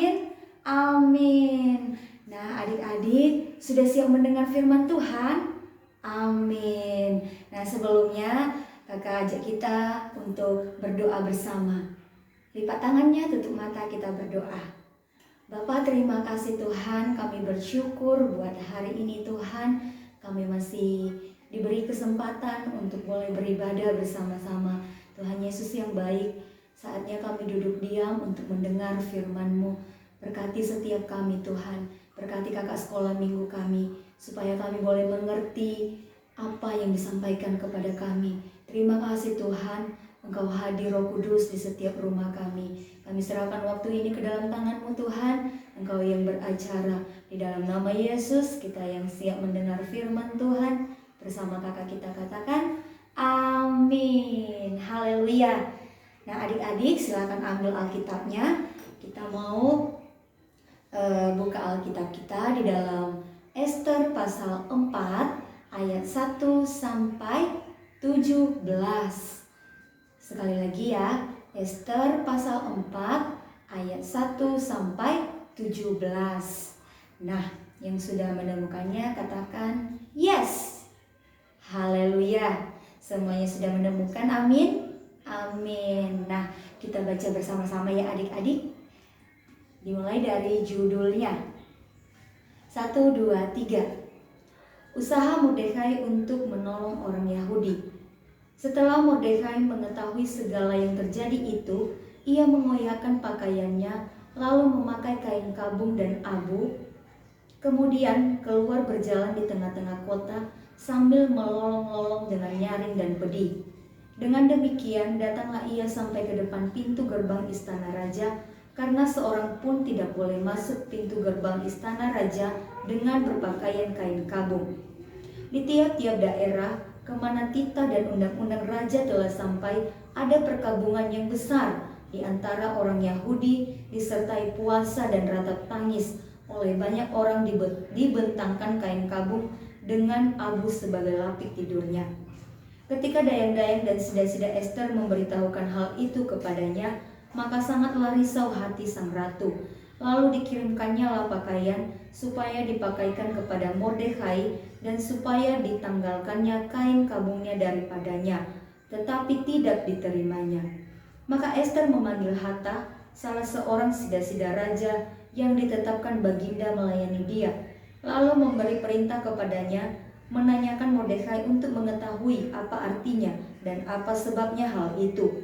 Amin. Amin. Nah, adik-adik sudah siap mendengar firman Tuhan? Amin. Nah, sebelumnya kakak ajak kita untuk berdoa bersama. Lipat tangannya, tutup mata, kita berdoa. Bapa, terima kasih Tuhan, kami bersyukur buat hari ini Tuhan. Kami masih diberi kesempatan untuk boleh beribadah bersama-sama. Tuhan Yesus yang baik, saatnya kami duduk diam untuk mendengar firman-Mu. Berkati setiap kami Tuhan, berkati kakak sekolah minggu kami, supaya kami boleh mengerti apa yang disampaikan kepada kami. Terima kasih Tuhan, Engkau hadir Roh Kudus di setiap rumah kami. Kami serahkan waktu ini ke dalam tangan-Mu Tuhan, Engkau yang beracara. Di dalam nama Yesus, kita yang siap mendengar firman Tuhan, bersama kakak kita katakan, amin. Haleluya. Nah adik-adik silakan ambil Alkitabnya. Kita mau buka Alkitab kita di dalam Ester pasal 4 ayat 1 sampai 17. Sekali lagi ya, Ester pasal 4 ayat 1 sampai 17. Nah, yang sudah menemukannya katakan yes. Haleluya. Semuanya sudah menemukan, amin. Amin. Nah, kita baca bersama-sama ya adik-adik. Dimulai dari judulnya. 1, 2, 3. Usaha Mordekai untuk menolong orang Yahudi. Setelah Mordekai mengetahui segala yang terjadi itu, ia mengoyakkan pakaiannya, lalu memakai kain kabung dan abu. Kemudian keluar berjalan di tengah-tengah kota sambil melolong-lolong dengan nyaring dan pedih. Dengan demikian datanglah ia sampai ke depan pintu gerbang istana raja, karena seorang pun tidak boleh masuk pintu gerbang istana raja dengan berpakaian kain kabung. Di tiap-tiap daerah kemana titah dan undang-undang raja telah sampai, ada perkabungan yang besar di antara orang Yahudi, disertai puasa dan ratap tangis. Oleh banyak orang dibentangkan kain kabung dengan abu sebagai lapik tidurnya. Ketika dayang-dayang dan sida-sida Ester memberitahukan hal itu kepadanya, maka sangatlah risau hati sang ratu. Lalu dikirimkannya lah pakaian supaya dipakaikan kepada Mordekai dan supaya ditanggalkannya kain kabungnya daripadanya, tetapi tidak diterimanya. Maka Ester memanggil Hatta, salah seorang sida-sida raja yang ditetapkan baginda melayani dia, lalu memberi perintah kepadanya menanyakan Mordekai untuk mengetahui apa artinya dan apa sebabnya hal itu.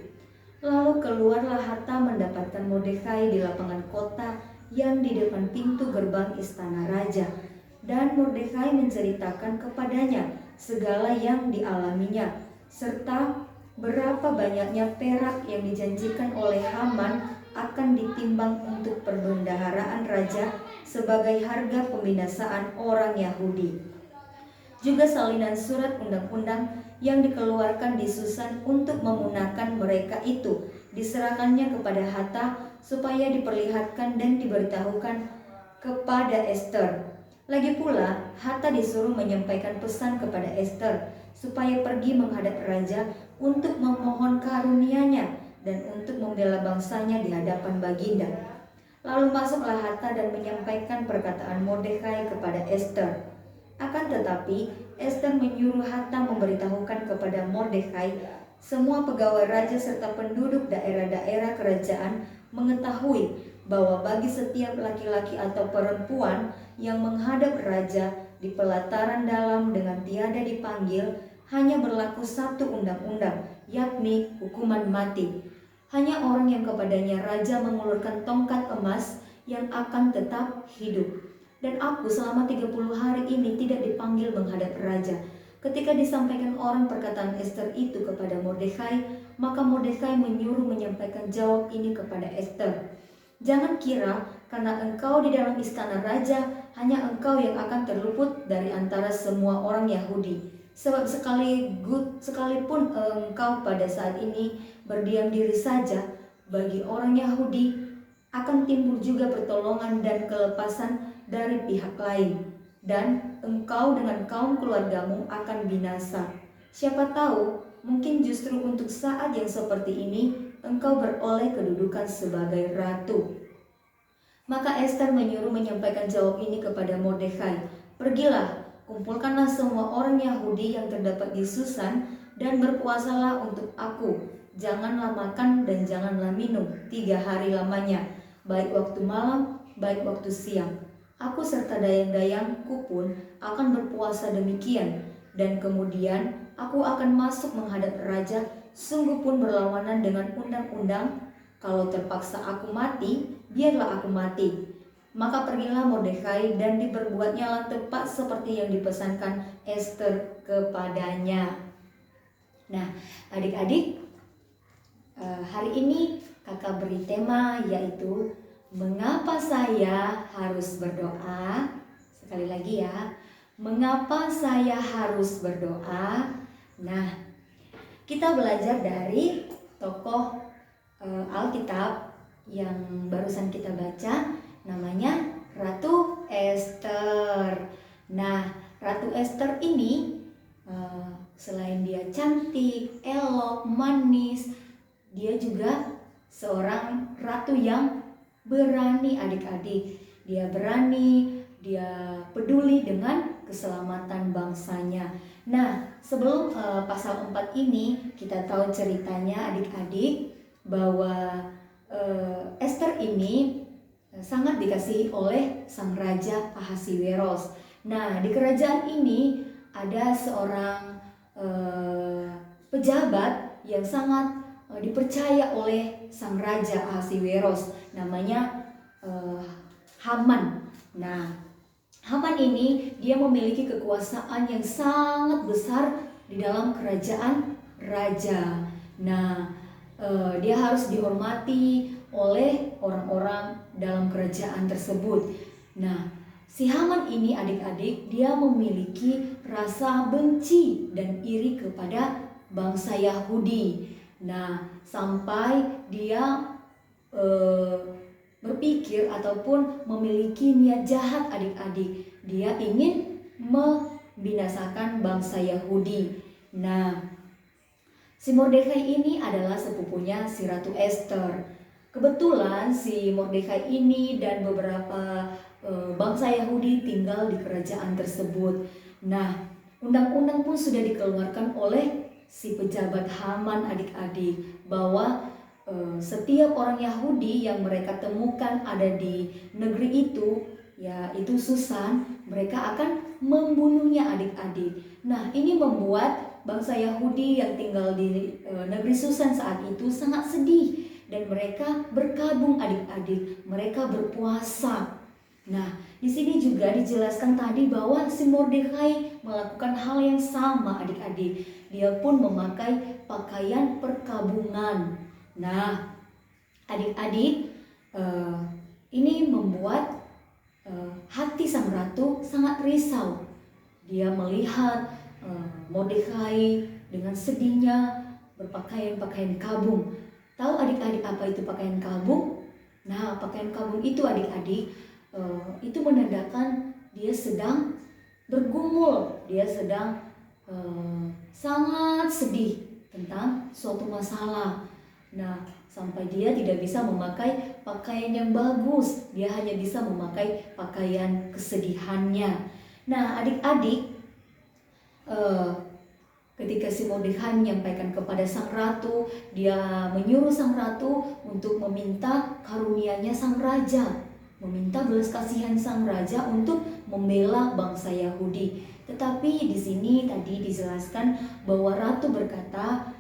Lalu keluarlah Hatta mendapatkan Mordekai di lapangan kota yang di depan pintu gerbang istana raja. Dan Mordekai menceritakan kepadanya segala yang dialaminya, serta berapa banyaknya perak yang dijanjikan oleh Haman akan ditimbang untuk perbendaharaan raja sebagai harga pembinasaan orang Yahudi. Juga salinan surat undang-undang yang dikeluarkan di Susan untuk memunahkan mereka itu diserahkannya kepada Hatta supaya diperlihatkan dan diberitahukan kepada Ester. Lagi pula Hatta disuruh menyampaikan pesan kepada Ester supaya pergi menghadap raja untuk memohon karunia-Nya dan untuk membela bangsanya di hadapan baginda. Lalu masuklah Hatta dan menyampaikan perkataan Mordekai kepada Ester. Akan tetapi Ester menyuruh Hatta memberitahukan kepada Mordekai semua pegawai raja serta penduduk daerah-daerah kerajaan mengetahui bahwa bagi setiap laki-laki atau perempuan yang menghadap raja di pelataran dalam dengan tiada dipanggil, hanya berlaku satu undang-undang, yakni hukuman mati. Hanya orang yang kepadanya raja mengulurkan tongkat emas yang akan tetap hidup. Dan aku selama 30 hari ini tidak dipanggil menghadap raja. Ketika disampaikan orang perkataan Ester itu kepada Mordekai, maka Mordekai menyuruh menyampaikan jawab ini kepada Ester. Jangan kira karena engkau di dalam istana raja, hanya engkau yang akan terluput dari antara semua orang Yahudi. Sebab sekalipun engkau pada saat ini berdiam diri saja, bagi orang Yahudi akan timbul juga pertolongan dan kelepasan dari pihak lain, dan engkau dengan kaum keluargamu akan binasa. Siapa tahu, mungkin justru untuk saat yang seperti ini engkau beroleh kedudukan sebagai ratu. Maka Ester menyuruh menyampaikan jawab ini kepada Mordekai. "Pergilah, kumpulkanlah semua orang Yahudi yang terdapat di Susan dan berpuasalah untuk aku. Janganlah makan dan janganlah minum 3 hari lamanya, baik waktu malam, baik waktu siang. Aku serta dayang-dayangku pun akan berpuasa demikian. Dan kemudian aku akan masuk menghadap raja, sungguh pun berlawanan dengan undang-undang. Kalau terpaksa aku mati, biarlah aku mati." Maka pergilah Mordekai dan diperbuatnyalah tepat seperti yang dipesankan Ester kepadanya. Nah, adik-adik, hari ini kakak beri tema yaitu mengapa saya harus berdoa. Sekali lagi ya, mengapa saya harus berdoa. Nah, kita belajar dari tokoh Alkitab yang barusan kita baca, namanya Ratu Ester. Nah, Ratu Ester ini selain dia cantik, elok, manis, dia juga seorang ratu yang berani adik-adik. Dia berani, dia peduli dengan keselamatan bangsanya. Nah, sebelum pasal 4 ini kita tahu ceritanya adik-adik bahwa Ester ini sangat dikasihi oleh sang raja Ahasiweros. Nah, di kerajaan ini ada seorang pejabat yang sangat dipercaya oleh sang raja Ahasiweros, namanya Haman. Nah, Haman ini dia memiliki kekuasaan yang sangat besar di dalam kerajaan raja. Nah, dia harus dihormati oleh orang-orang dalam kerajaan tersebut. Nah, si Haman ini adik-adik, dia memiliki rasa benci dan iri kepada bangsa Yahudi. Nah, sampai dia berpikir ataupun memiliki niat jahat adik-adik. Dia ingin membinasakan bangsa Yahudi. Nah, si Mordekai ini adalah sepupunya si Ratu Ester. Kebetulan si Mordekai ini dan beberapa bangsa Yahudi tinggal di kerajaan tersebut. Nah, undang-undang pun sudah dikeluarkan oleh si pejabat Haman adik-adik bahwa setiap orang Yahudi yang mereka temukan ada di negeri itu, yaitu Susan, mereka akan membunuhnya adik-adik. Nah, ini membuat bangsa Yahudi yang tinggal di negeri Susan saat itu sangat sedih dan mereka berkabung adik-adik, mereka berpuasa. Nah, di sini juga dijelaskan tadi bahwa si Mordekai melakukan hal yang sama adik-adik. Dia pun memakai pakaian perkabungan. Nah, adik-adik, ini membuat hati sang ratu sangat risau. Dia melihat Mordekai dengan sedihnya berpakaian-pakaian kabung. Tahu adik-adik apa itu pakaian kabung? Nah, pakaian kabung itu adik-adik, itu menandakan dia sedang bergumul, dia sedang sangat sedih tentang suatu masalah. Nah, sampai dia tidak bisa memakai pakaian yang bagus, dia hanya bisa memakai pakaian kesedihannya. Nah, adik-adik, ketika si Mordekai menyampaikan kepada sang ratu, dia menyuruh sang ratu untuk meminta karunia-Nya sang raja, meminta belas kasihan sang raja untuk membela bangsa Yahudi. Tetapi di sini tadi dijelaskan bahwa ratu berkata,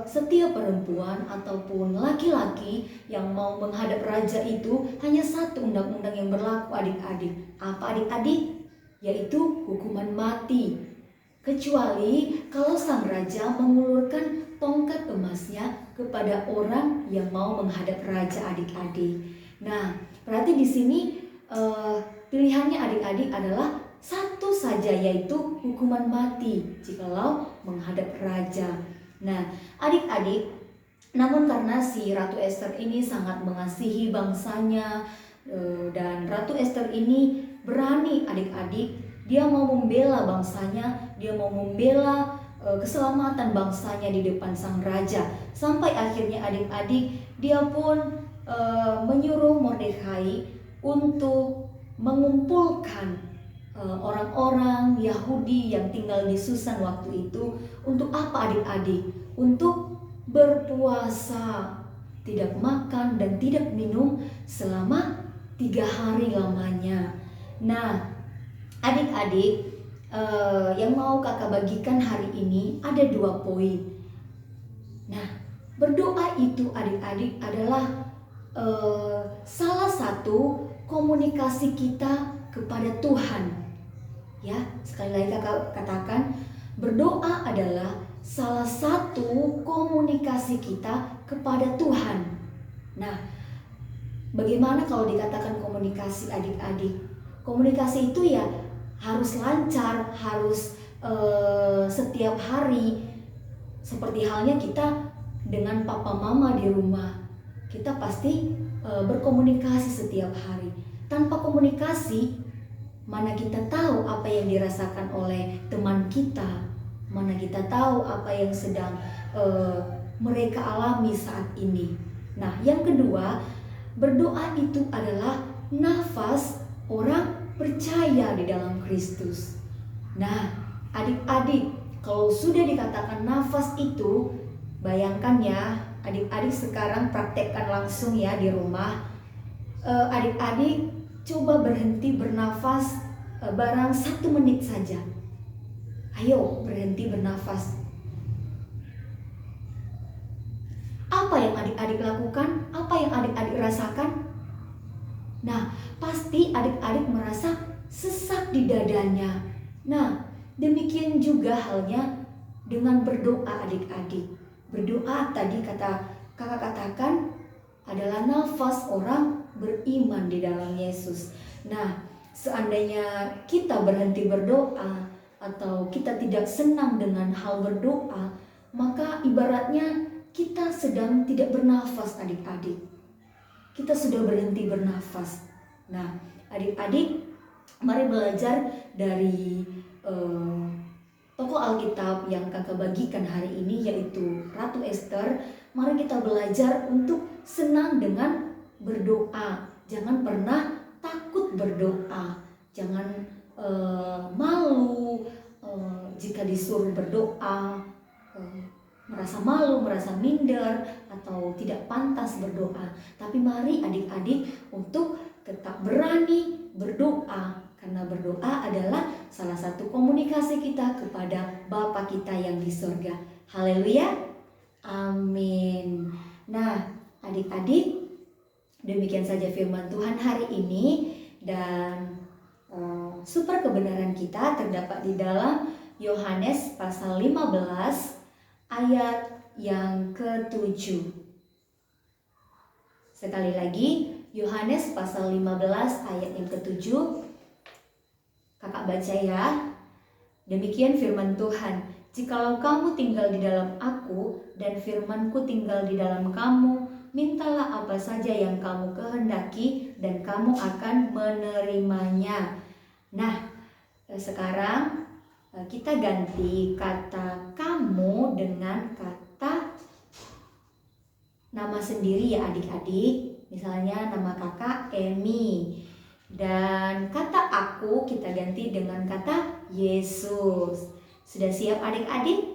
setiap perempuan ataupun laki-laki yang mau menghadap raja itu hanya satu undang-undang yang berlaku adik-adik. Apa adik-adik? Yaitu hukuman mati. Kecuali kalau sang raja mengulurkan tongkat emasnya kepada orang yang mau menghadap raja adik-adik. Nah, berarti di sini pilihannya adik-adik adalah satu saja, yaitu hukuman mati jikalau menghadap raja. Nah, adik-adik, namun karena si Ratu Ester ini sangat mengasihi bangsanya, dan Ratu Ester ini berani adik-adik, dia mau membela bangsanya, dia mau membela keselamatan bangsanya di depan sang raja. Sampai akhirnya adik-adik, dia pun menyuruh Mordekai untuk mengumpulkan orang-orang Yahudi yang tinggal di Susan waktu itu. Untuk apa adik-adik? Untuk berpuasa, tidak makan dan tidak minum selama 3 hari lamanya. Nah, adik-adik, yang mau kakak bagikan hari ini ada 2 poin. Nah, berdoa itu adik-adik adalah salah satu komunikasi kita kepada Tuhan. Ya, sekali lagi kakak katakan, berdoa adalah salah satu komunikasi kita kepada Tuhan. Nah, bagaimana kalau dikatakan komunikasi adik-adik? Komunikasi itu ya harus lancar, harus setiap hari. Seperti halnya kita dengan papa mama di rumah, kita pasti berkomunikasi setiap hari. Tanpa komunikasi, mana kita tahu apa yang dirasakan oleh teman kita, mana kita tahu apa yang sedang mereka alami saat ini. Nah, yang kedua, berdoa itu adalah nafas orang percaya di dalam Kristus. Nah, adik-adik, kalau sudah dikatakan nafas itu, bayangkan ya, adik-adik sekarang praktekkan langsung ya di rumah. Adik-adik coba berhenti bernafas barang 1 menit saja. Ayo berhenti bernafas. Apa yang adik-adik lakukan? Apa yang adik-adik rasakan? Nah, pasti adik-adik merasa sesak di dadanya. Nah, demikian juga halnya dengan berdoa adik-adik. Berdoa tadi kakak katakan adalah nafas orang beriman di dalam Yesus. Nah, seandainya kita berhenti berdoa atau kita tidak senang dengan hal berdoa, maka ibaratnya kita sedang tidak bernafas adik-adik. Kita sudah berhenti bernafas. Nah, adik-adik, mari belajar dari tokoh Alkitab yang kakak bagikan hari ini, yaitu Ratu Ester. Mari kita belajar untuk senang dengan berdoa. Jangan pernah takut berdoa. Jangan malu jika disuruh berdoa, merasa malu, merasa minder, atau tidak pantas berdoa. Tapi mari adik-adik untuk tetap berani berdoa, karena berdoa adalah salah satu komunikasi kita kepada Bapa kita yang di surga. Haleluya, amin. Nah, adik-adik, demikian saja firman Tuhan hari ini, dan super kebenaran kita terdapat di dalam Yohanes pasal 15 ayat yang ke-7. Sekali lagi, Yohanes pasal 15 ayat yang ke-7. Kakak baca ya. Demikian firman Tuhan, "Jikalau kamu tinggal di dalam aku dan firman-Ku tinggal di dalam kamu, mintalah apa saja yang kamu kehendaki dan kamu akan menerimanya." Nah, sekarang kita ganti kata kamu dengan kata nama sendiri ya adik-adik. Misalnya nama kakak Emi, dan kata aku kita ganti dengan kata Yesus. Sudah siap adik-adik?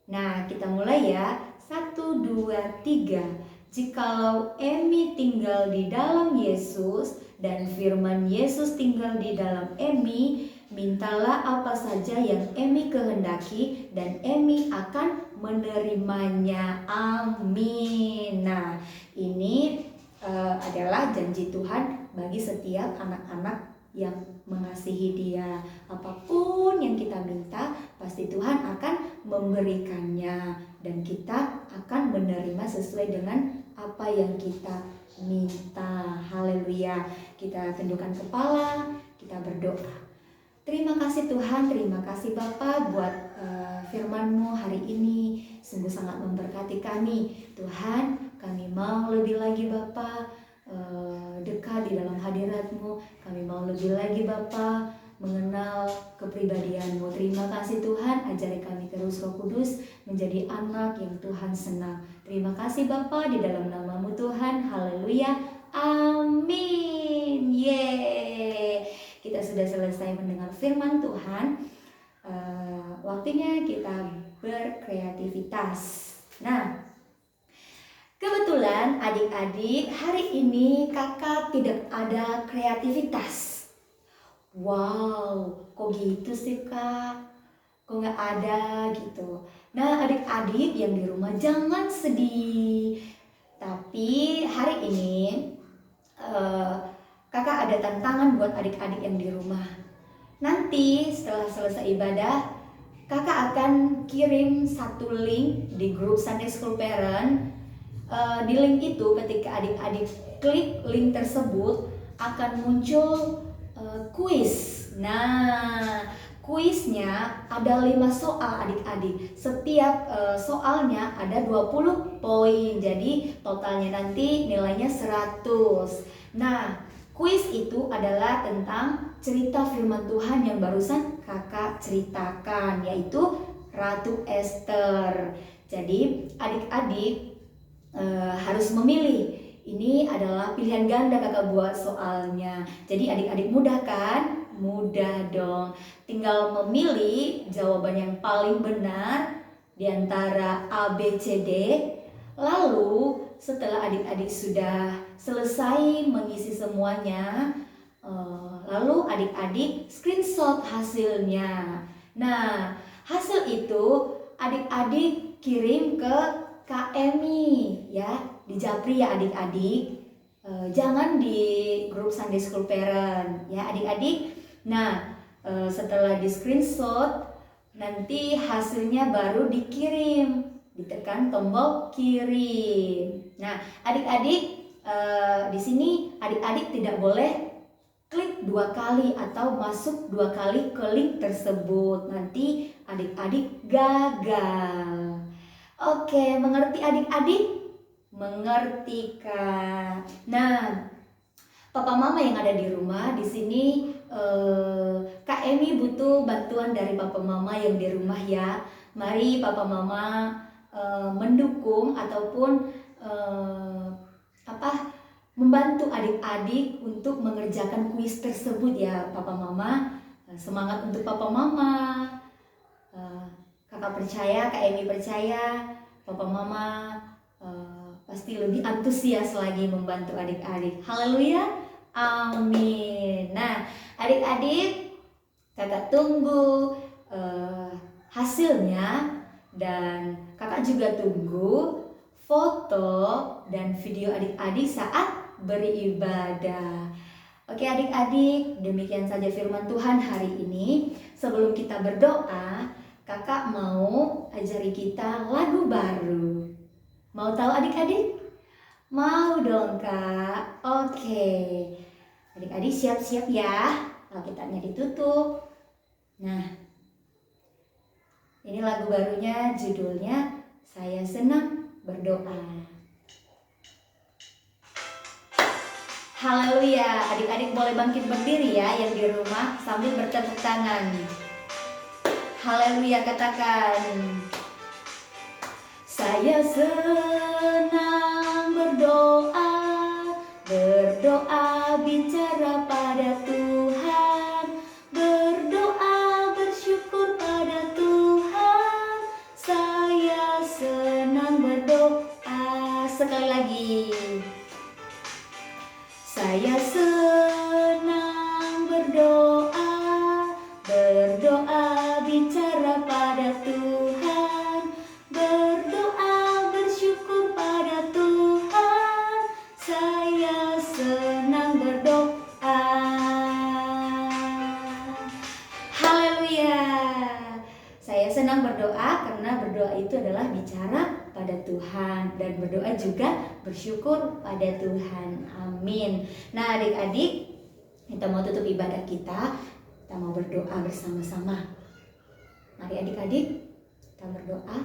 Nah, kita mulai ya. 1, 2, 3. Jikalau Emi tinggal di dalam Yesus dan firman Yesus tinggal di dalam Emi, mintalah apa saja yang Emi kehendaki dan Emi akan menerimanya. Amin. Nah, ini adalah janji Tuhan bagi setiap anak-anak yang mengasihi Dia. Apapun yang kita minta, pasti Tuhan akan memberikannya, dan kita akan menerima sesuai dengan apa yang kita minta. Haleluya. Kita tundukkan kepala, kita berdoa. Terima kasih Tuhan, terima kasih Bapa buat firman-Mu hari ini. Sungguh sangat memberkati kami. Tuhan, kami mau lebih lagi Bapa dekat di dalam hadirat-Mu. Kami mau lebih lagi Bapa mengenal kepribadian-Mu. Terima kasih Tuhan, ajari kami terus Roh Kudus menjadi anak yang Tuhan senang. Terima kasih Bapa, di dalam nama-Mu Tuhan. Haleluya. Amin. Yeay, kita sudah selesai mendengar firman Tuhan. Waktunya kita berkreativitas. Nah, kebetulan adik-adik hari ini kakak tidak ada kreativitas. Wow, kok gitu sih kak? Kok nggak ada gitu? Nah, adik-adik yang di rumah jangan sedih. Tapi hari ini kakak ada tantangan buat adik-adik yang di rumah. Nanti setelah selesai ibadah, kakak akan kirim satu link di grup Sunday School Parent. Di link itu ketika adik-adik klik link tersebut akan muncul kuis. Nah, kuisnya ada 5 soal adik-adik. Setiap soalnya ada 20 poin. Jadi totalnya nanti nilainya 100. Nah, kuis itu adalah tentang cerita firman Tuhan yang barusan kakak ceritakan, yaitu Ratu Esther. Jadi adik-adik harus memilih. Ini adalah pilihan ganda kakak buat soalnya. Jadi adik-adik mudah kan? Mudah dong. Tinggal memilih jawaban yang paling benar di antara A, B, C, D. Lalu setelah adik-adik sudah selesai mengisi semuanya, lalu adik-adik screenshot hasilnya. Nah, hasil itu adik-adik kirim ke Kak Emi ya, di Japri ya adik-adik. Jangan di grup Sunday School Parent ya adik-adik. Nah, setelah di screenshot nanti hasilnya baru dikirim. Ditekan tombol kirim. Nah, adik-adik di sini adik-adik tidak boleh klik 2 kali atau masuk 2 kali ke link tersebut. Nanti adik-adik gagal. Oke, mengerti adik-adik? Mengerti Kak. Nah, papa mama yang ada di rumah di sini Kak Emi butuh bantuan dari papa mama yang di rumah ya. Mari papa mama mendukung ataupun membantu adik-adik untuk mengerjakan kuis tersebut ya papa mama. Semangat untuk papa mama. Kakak percaya, Kak Emi percaya, papa mama pasti lebih antusias lagi membantu adik-adik. Haleluya, amin. Nah, adik-adik kakak tunggu hasilnya. Dan kakak juga tunggu foto dan video adik-adik saat beribadah. Oke adik-adik, demikian saja firman Tuhan hari ini. Sebelum kita berdoa, kakak mau ajari kita lagu baru. Mau tahu adik-adik? Mau dong kak. Oke, adik-adik siap-siap ya. Alkitabnya ditutup. Nah, ini lagu barunya, judulnya Saya Senang Berdoa. Haleluya, adik-adik boleh bangkit berdiri ya yang di rumah sambil bertepuk tangan. Haleluya, katakan. Saya senang berdoa, berdoa bicara pada Tuhan, berdoa bersyukur pada Tuhan. Saya senang berdoa. Sekali lagi. Saya senang berdoa, berdoa bicara pada Tuhan, berdoa bersyukur pada Tuhan. Saya senang berdoa. Haleluya. Saya senang berdoa karena berdoa itu adalah bicara pada Tuhan dan berdoa juga bersyukur pada Tuhan. Amin. Nah, adik-adik, kita mau tutup ibadah kita mau berdoa bersama-sama. Mari adik-adik, kita berdoa.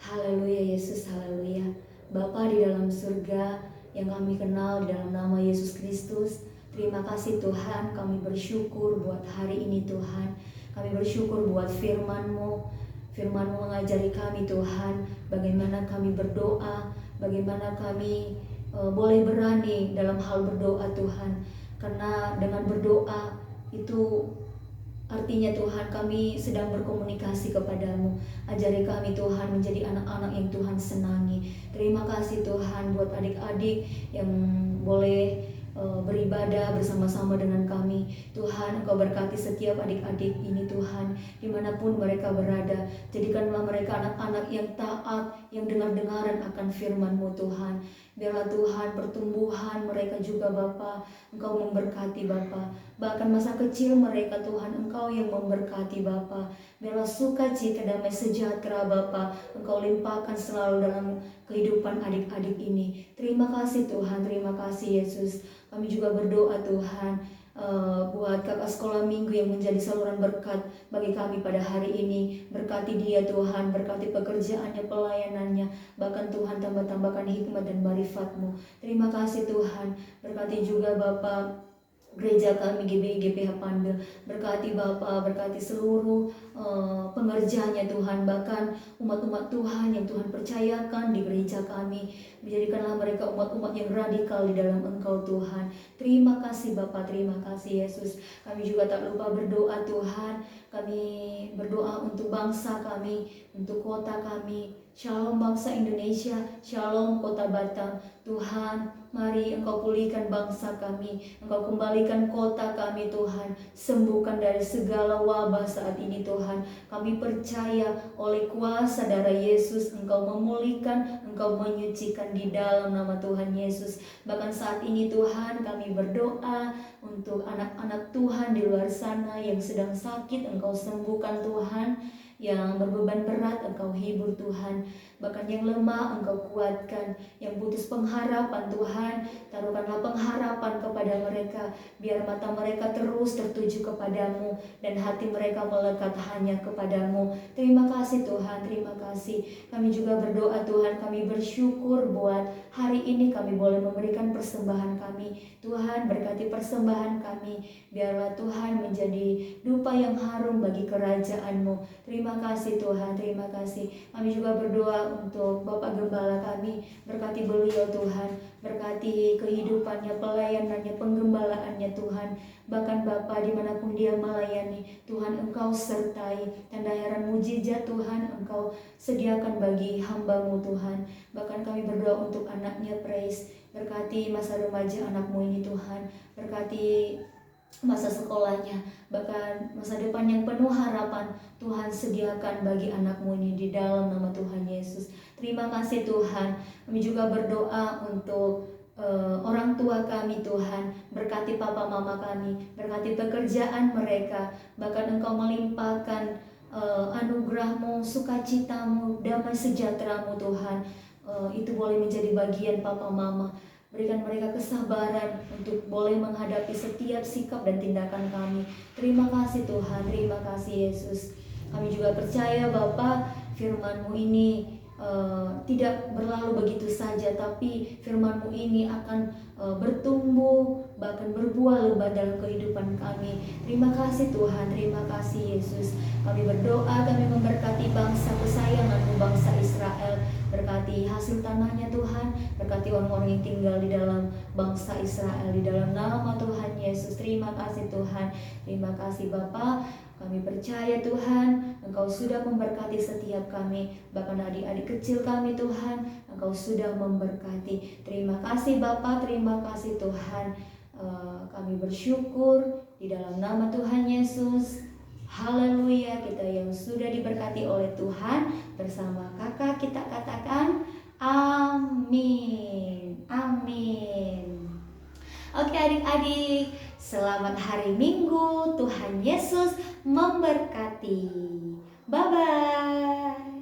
Haleluya Yesus, haleluya. Bapa di dalam surga yang kami kenal di dalam nama Yesus Kristus, terima kasih Tuhan, kami bersyukur buat hari ini Tuhan. Kami bersyukur buat firman-Mu. Firman-Mu mengajari kami Tuhan, bagaimana kami berdoa, bagaimana kami boleh berani dalam hal berdoa Tuhan, karena dengan berdoa itu artinya Tuhan kami sedang berkomunikasi kepadamu. Ajari kami Tuhan menjadi anak-anak yang Tuhan senangi. Terima kasih Tuhan buat adik-adik yang boleh beribadah bersama-sama dengan kami. Tuhan, Engkau berkati setiap adik-adik ini Tuhan, dimanapun mereka berada. Jadikanlah mereka anak-anak yang taat, yang dengar-dengaran akan firman-Mu Tuhan. Biarlah Tuhan pertumbuhan mereka juga Bapa, Engkau memberkati Bapa. Bahkan masa kecil mereka Tuhan, Engkau yang memberkati Bapa. Biarlah sukacita, damai sejahtera Bapa, Engkau limpahkan selalu dalam kehidupan adik-adik ini. Terima kasih Tuhan, terima kasih Yesus. Kami juga berdoa Tuhan buat kakak sekolah minggu yang menjadi saluran berkat bagi kami pada hari ini. Berkati dia Tuhan, berkati pekerjaannya, pelayanannya, bahkan Tuhan tambah-tambahkan hikmat dan marifat-Mu. Terima kasih Tuhan, berkati juga Bapak gereja kami GBI GPH Pandel. Berkati Bapa, berkati seluruh pengerjanya Tuhan, bahkan umat-umat Tuhan yang Tuhan percayakan di gereja kami. Menjadikanlah mereka umat-umat yang radikal di dalam Engkau Tuhan. Terima kasih Bapa, terima kasih Yesus. Kami juga tak lupa berdoa Tuhan. Kami berdoa untuk bangsa kami, untuk kota kami. Shalom bangsa Indonesia, shalom kota Batam. Tuhan, mari Engkau pulihkan bangsa kami, Engkau kembalikan kota kami Tuhan. Sembuhkan dari segala wabah saat ini Tuhan. Kami percaya oleh kuasa darah Yesus Engkau memulihkan, Engkau menyucikan di dalam nama Tuhan Yesus. Bahkan saat ini Tuhan kami berdoa untuk anak-anak Tuhan di luar sana yang sedang sakit, Engkau sembuhkan Tuhan. Yang berbeban berat Engkau hibur Tuhan, bahkan yang lemah Engkau kuatkan, yang putus pengharapan Tuhan, taruhkanlah pengharapan kepada mereka, biar mata mereka terus tertuju kepadamu dan hati mereka melekat hanya kepadamu. Terima kasih Tuhan, terima kasih. Kami juga berdoa Tuhan, kami bersyukur buat hari ini kami boleh memberikan persembahan kami. Tuhan berkati persembahan kami, biarlah Tuhan menjadi dupa yang harum bagi kerajaan-Mu. Terima kasih Tuhan, terima kasih. Kami juga berdoa untuk Bapak Gembala kami, berkati beliau Tuhan, berkati kehidupannya, pelayanannya, penggembalaannya Tuhan. Bahkan Bapak dimanapun dia melayani, Tuhan Engkau sertai, tanda heran mujizat Tuhan Engkau sediakan bagi hamba-Mu Tuhan. Bahkan kami berdoa untuk anaknya Praise, berkati masa remaja anak-Mu ini Tuhan, berkati masa sekolahnya, bahkan masa depan yang penuh harapan Tuhan sediakan bagi anak-Mu ini di dalam nama Tuhan Yesus. Terima kasih Tuhan. Kami juga berdoa untuk orang tua kami Tuhan, berkati papa mama kami, berkati pekerjaan mereka, bahkan Engkau melimpahkan anugerah-Mu, sukacita-Mu, damai sejahtera-Mu Tuhan. Itu boleh menjadi bagian papa mama. Berikan mereka kesabaran untuk boleh menghadapi setiap sikap dan tindakan kami. Terima kasih Tuhan, terima kasih Yesus. Kami juga percaya Bapa, firman-Mu ini tidak berlalu begitu saja, tapi firman-Mu ini akan bertumbuh, bahkan berbuah lebat dalam kehidupan kami. Terima kasih Tuhan, terima kasih Yesus. Kami berdoa, kami memberkati bangsa kesayangan-Mu, bangsa Israel. Berkati hasil tanahnya Tuhan, berkati orang-orang yang tinggal di dalam bangsa Israel, di dalam nama Tuhan Yesus. Terima kasih Tuhan, terima kasih Bapa. Kami percaya Tuhan, Engkau sudah memberkati setiap kami, bahkan adik-adik kecil kami Tuhan, Engkau sudah memberkati. Terima kasih Bapa, terima kasih Tuhan. Kami bersyukur di dalam nama Tuhan Yesus. Haleluya, kita yang sudah diberkati oleh Tuhan, bersama kakak kita katakan amin, amin. Oke adik-adik, selamat hari Minggu, Tuhan Yesus memberkati. Bye-bye.